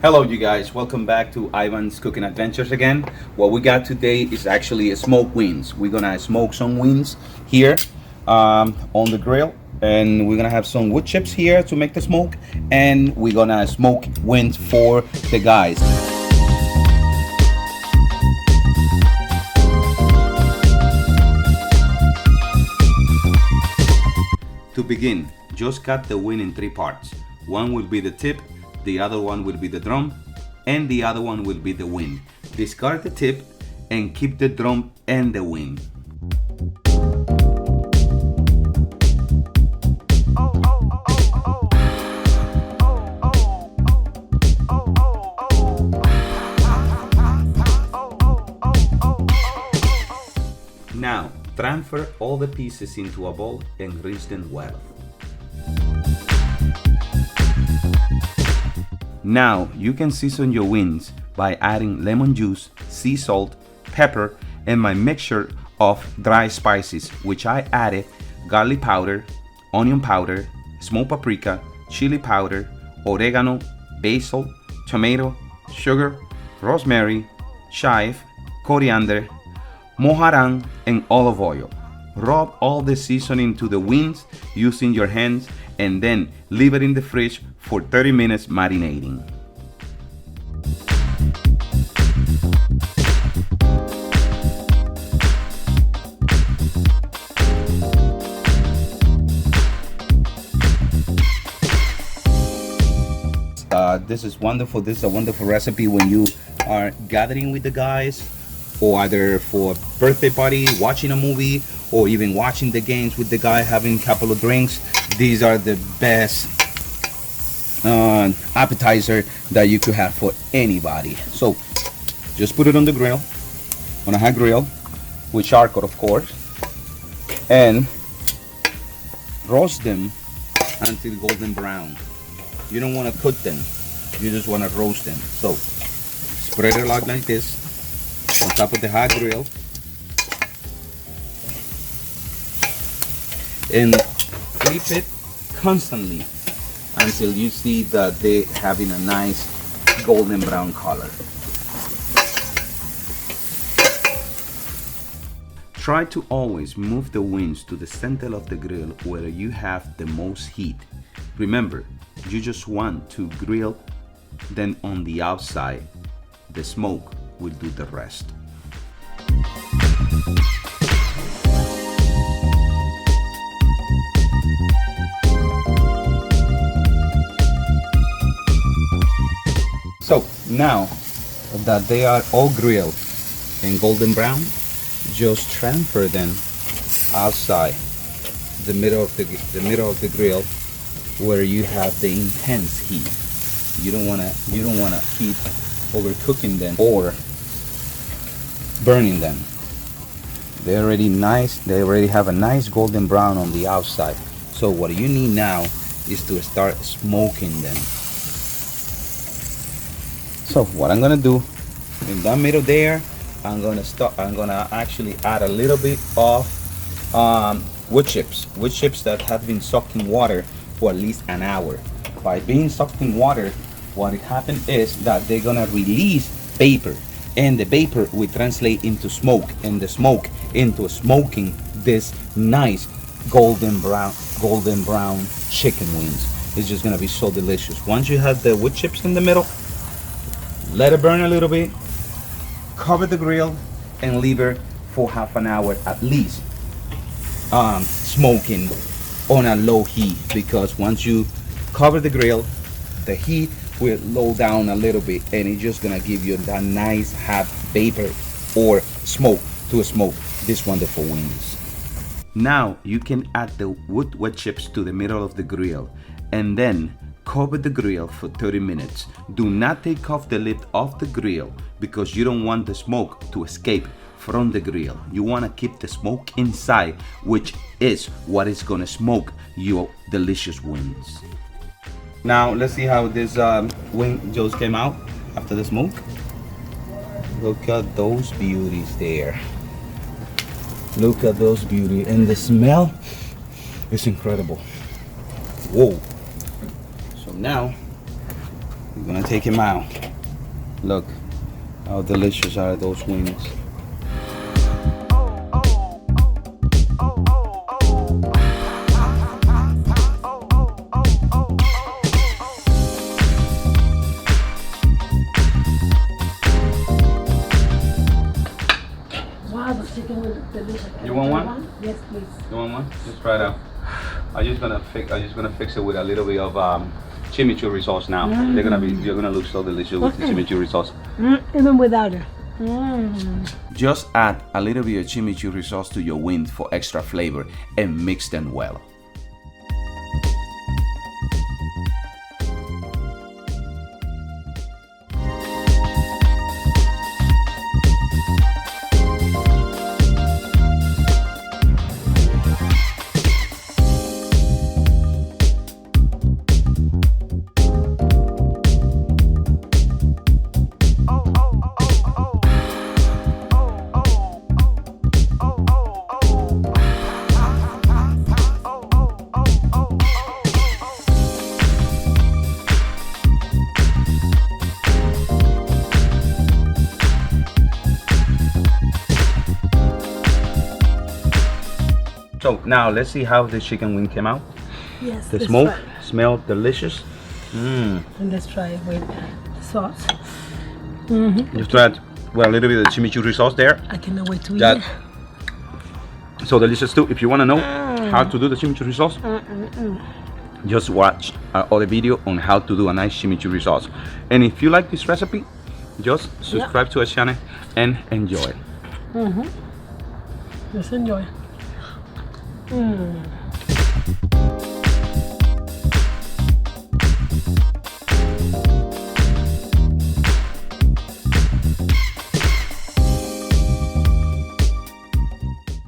Hello you guys, welcome back to Ivan's Cooking Adventures again. What we got today is actually a smoked wings. We're gonna smoke some wings here on the grill, and we're gonna have some wood chips here to make the smoke, and we're gonna smoke wings for the guys. To begin, just cut the wing in three parts. One will be the tip, the other one will be the drum, and the other one will be the wing. Discard the tip and keep the drum and the wing. Now, transfer all the pieces into a bowl and rinse them well. Now you can season your wings by adding lemon juice, sea salt, pepper, and my mixture of dry spices, which I added garlic powder, onion powder, smoked paprika, chili powder, oregano, basil, tomato, sugar, rosemary, chive, coriander, mojarang, and olive oil. Rub all the seasoning to the wings using your hands and then leave it in the fridge for 30 minutes marinating. This is wonderful. This is a wonderful recipe when you are gathering with the guys, or either for a birthday party, watching a movie, or even watching the games with the guy, having a couple of drinks. These are the best appetizer that you could have for anybody. So just put it on the grill, on a hot grill with charcoal, of course, and roast them until golden brown. You don't want to cook them, you just want to roast them. So spread it out like this on top of the hot grill, and flip it constantly until you see that they're having a nice golden brown color. Try to always move the wings to the center of the grill where you have the most heat. Remember, you just want to grill them on the outside. The smoke will do the rest. So now that they are all grilled and golden brown, just transfer them outside the middle of the grill where you have the intense heat. You don't wanna keep overcooking them or burning them. They're already nice. They already have a nice golden brown on the outside. So what you need now is to start smoking them. So what I'm gonna do in that middle there, I'm gonna actually add a little bit of wood chips that have been soaked in water for at least an hour. By being soaked in water, what happens is that they're gonna release vapor, and the vapor will translate into smoke, and the smoke into smoking this nice golden brown chicken wings. It's just gonna be so delicious. Once you have the wood chips in the middle, let it burn a little bit, cover the grill, and leave it for half an hour at least, smoking on a low heat, because once you cover the grill, the heat will low down a little bit, and it's just gonna give you that nice hot vapor or smoke to smoke these wonderful wings. Now you can add the wood chips to the middle of the grill, and then cover the grill for 30 minutes. Do not take off the lid of the grill because you don't want the smoke to escape from the grill. You want to keep the smoke inside, which is what is going to smoke your delicious wings. Now let's see how this wing just came out after the smoke. Look at those beauties there. Look at those beauty, and the smell is incredible. Whoa. So now We're gonna take him out. Look how delicious are those wings. Wow, the chicken was delicious. You want one? Yes, please. You want one? Let's try it out. I'm just gonna fix it with a little bit of chimichurri sauce now. You're gonna look so delicious with the chimichurri sauce. Even without it. Just add a little bit of chimichurri sauce to your wings for extra flavor and mix them well. So now let's see how the chicken wing came out. Yes. The let's smoke try it. smell delicious. And let's try it with sauce. Just try it with a little bit of chimichurri sauce there. I cannot wait to eat That it. so delicious too. If you want to know how to do the chimichurri sauce, just watch other video on how to do a nice chimichurri sauce. And if you like this recipe, just subscribe to our channel and enjoy. Let's enjoy.